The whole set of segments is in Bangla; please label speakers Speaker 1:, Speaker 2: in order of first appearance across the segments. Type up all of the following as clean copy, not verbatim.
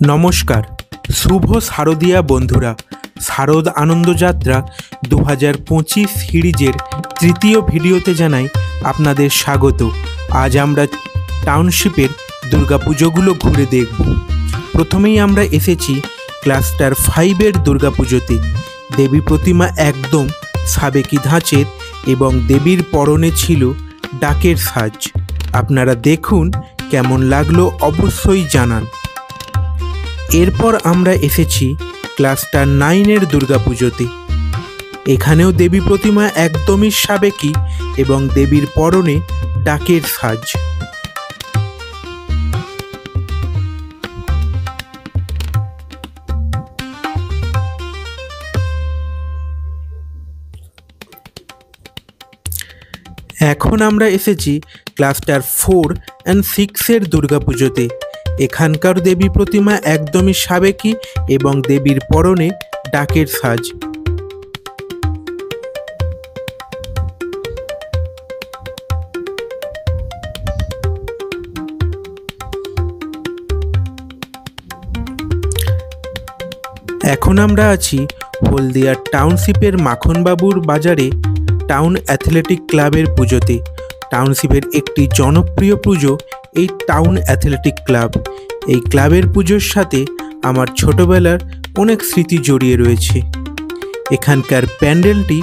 Speaker 1: নমস্কার, শুভ শারদীয়া বন্ধুরা। শারদ আনন্দ যাত্রা 2025 সিরিজের তৃতীয় ভিডিওতে জানাই আপনাদের স্বাগত। আজ আমরা টাউনশিপের দুর্গাপুজোগুলো ঘুরে দেখব। প্রথমেই আমরা এসেছি ক্লাস্টার 5-এর দুর্গাপুজোতে। দেবী প্রতিমা একদম সাবেকি ধাঁচের এবং দেবীর পরনে ছিল ডাকের সাজ। আপনারা দেখুন কেমন লাগলো অবশ্যই জানান। এরপর আমরা এসেছি ক্লাস্টার 9-এর দুর্গাপুজোতে। এখানেও দেবী প্রতিমা একদমই সাবেকি এবং দেবীর পরনে ডাকের সাজ। এখন আমরা এসেছি ক্লাস্টার 4 অ্যান্ড 6-এর দুর্গাপুজোতে। এখানকার দেবী প্রতিমা একদমই সাবেকি এবং দেবীর পরনে ডাকের সাজ। এখন আমরা আছি হলদিয়ার টাউনশিপের মাখনবাবুর বাজারে টাউন অ্যাথলেটিক ক্লাবের পুজোতে। টাউনশিপের একটি জনপ্রিয় পুজো এই টাউন অ্যাথলেটিক ক্লাব। এই ক্লাবের পুজোর সাথে আমার ছোটবেলার অনেক স্মৃতি জড়িয়ে রয়েছে। এখানকার প্যান্ডেলটি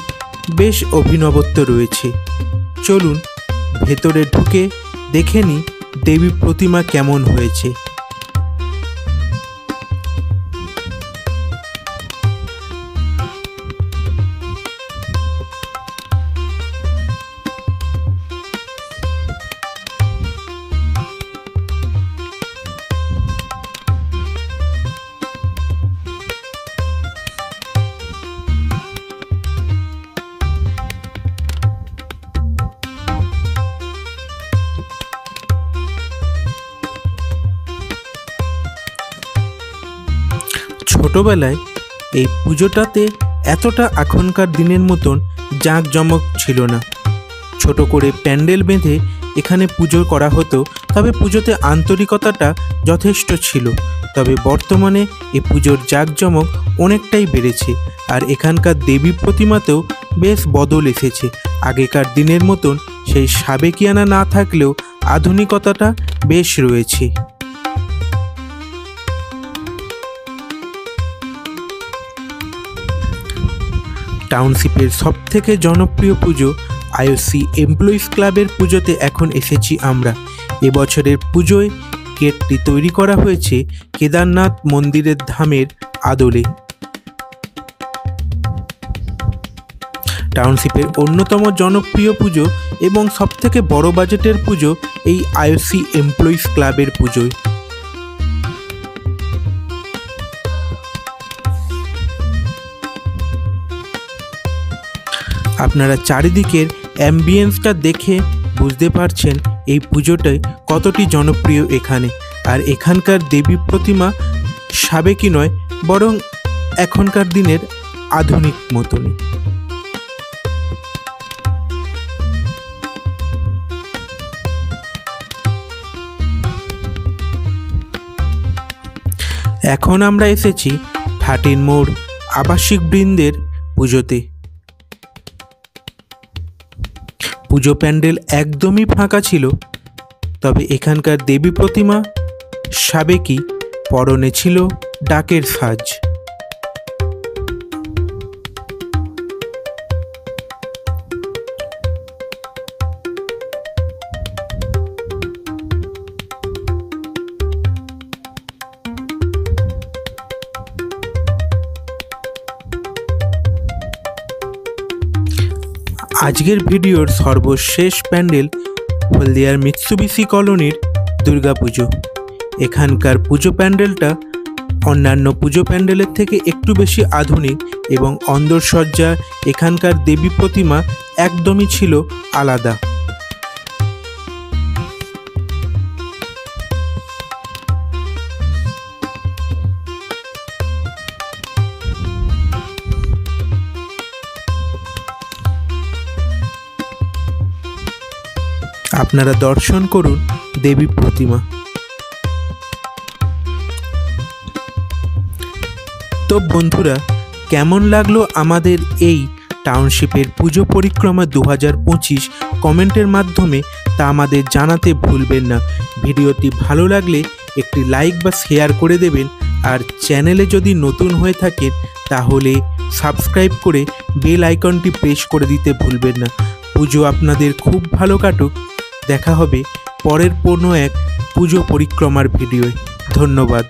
Speaker 1: বেশ অভিনবত্ব রয়েছে। চলুন ভেতরে ঢুকে দেখে নিই দেবী প্রতিমা কেমন হয়েছে। ছোটবেলায় এই পুজোটাতে এতটা এখনকার দিনের মতন জাঁকজমক ছিল না। ছোট করে প্যান্ডেল বেঁধে এখানে পুজো করা হতো, তবে পুজোতে আন্তরিকতাটা যথেষ্ট ছিল। তবে বর্তমানে এই পুজোর জাঁকজমক অনেকটাই বেড়েছে, আর এখানকার দেবী প্রতিমাতেও বেশ বদল এসেছে। আগেকার দিনের মতন সেই সাবেকিয়ানা না থাকলেও আধুনিকতাটা বেশ রয়েছে। টাউনশিপের সবথেকে জনপ্রিয় পুজো আইওসি এমপ্লয়িজ ক্লাবের পুজোতে এখন এসেছি আমরা। এবছরের পুজোয় গেটটি তৈরি করা হয়েছে কেদারনাথ মন্দিরের ধামের আদলে। টাউনশিপের অন্যতম জনপ্রিয় পুজো এবং সবথেকে বড় বাজেটের পুজো এই আইওসি এমপ্লয়িজ ক্লাবের পুজোয়। আপনারা চারিদিকের অ্যাম্বিয়েন্সটা দেখে বুঝতে পারছেন এই পুজোটাই কতটি জনপ্রিয় এখানে। আর এখানকার দেবী প্রতিমা সাবেকি নয়, বরং এখনকার দিনের আধুনিক মতনই। এখন আমরা এসেছি 13 মোড় আবাসিক বৃন্দের পুজোতে। পুজো প্যান্ডেল একদমই ফাঁকা ছিল, তবে এখানকার দেবী প্রতিমা সাবেকি, পরনে ছিল ডাকের সাজ। আজকের ভিডিওর সর্বশেষ প্যান্ডেল হলদিয়ার মিৎসুবিশি কলোনির দুর্গাপুজো। এখানকার পুজো প্যান্ডেলটা অন্যান্য পুজো প্যান্ডেলের থেকে একটু বেশি আধুনিক এবং অন্দরসজ্জা এখানকার দেবী প্রতিমা একদমই ছিল আলাদা। আপনারা দর্শন করুন দেবী প্রতিমা। তো বন্ধুরা, কেমন লাগলো আমাদের এই টাউনশিপের পুজো পরিক্রমা 2025 কমেন্টের মাধ্যমে তা আমাদের জানাতে ভুলবেন না। ভিডিওটি ভালো লাগলে একটি লাইক বা শেয়ার করে দেবেন, আর চ্যানেলে যদি নতুন হয়ে থাকেন তাহলে সাবস্ক্রাইব করে বেল আইকনটি প্রেস করে দিতে ভুলবেন না। পুজো আপনাদের খুব ভালো কাটুক। দেখা হবে পরের কোনো এক পুজো পরিক্রমার ভিডিওয়। ধন্যবাদ।